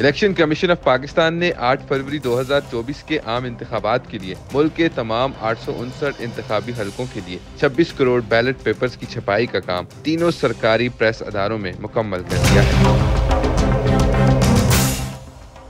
Election commission of Pakistan ने 8 फरवरी 2024 के आम इंतखाबात के लिए मुल्क के तमाम 859 इंतखाबी हलकों के लिए 26 करोड़ बैलेट पेपर्स की छपाई का काम तीनों सरकारी प्रेस अदारों में मुकम्मल कर दिया है।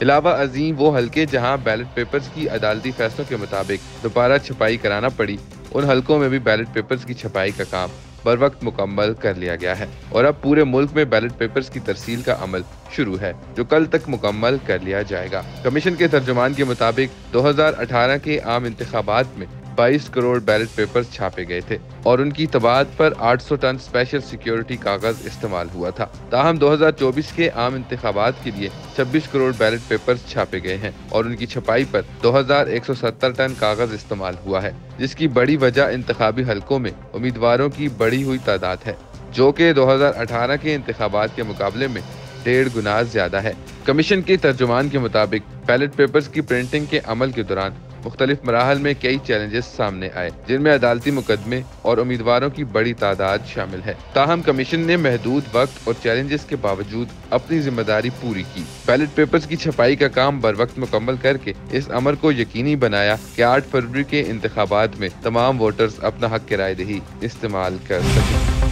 इलावा अजीम वो हलके जहां बैलेट पेपर्स की अदालती फैसलों के मुताबिक दोबारा छपाई कराना पड़ी, उन हलकों में भी बैलेट पेपर्स की छपाई का काम बर वक्त मुकम्मल कर लिया गया है और अब पूरे मुल्क में बैलेट पेपर्स की तरसील का अमल शुरू है, जो कल तक मुकम्मल कर लिया जाएगा। कमीशन के तर्जुमान के मुताबिक 2018 के आम इंतखाबात में 22 करोड़ बैलेट पेपर्स छापे गए थे और उनकी तबाद पर 800 टन स्पेशल सिक्योरिटी कागज इस्तेमाल हुआ था। ताहम 2024 के आम इंतखाबात के लिए 26 करोड़ बैलेट पेपर्स छापे गए हैं और उनकी छपाई पर 2170 टन कागज इस्तेमाल हुआ है, जिसकी बड़ी वजह इंतखाबी हलकों में उम्मीदवारों की बढ़ी हुई तादाद है, जो कि 2018 के इंतखाबात के मुकाबले में 1.5 गुना ज्यादा है। कमीशन के तर्जुमान के मुताबिक बैलेट पेपर्स की प्रिंटिंग के अमल के दौरान मुख्तलिफ मराहल में कई चैलेंजेस सामने आए, जिनमें अदालती मुकदमे और उम्मीदवारों की बड़ी तादाद शामिल है। ताहम कमीशन ने महदूद वक्त और चैलेंजेस के बावजूद अपनी जिम्मेदारी पूरी की। बैलेट पेपर्स की छपाई का काम बर वक्त मुकम्मल करके इस अमर को यकीनी बनाया कि 8 फरवरी के इंतखाबात में तमाम वोटर्स अपना हक राय दही इस्तेमाल कर सकें।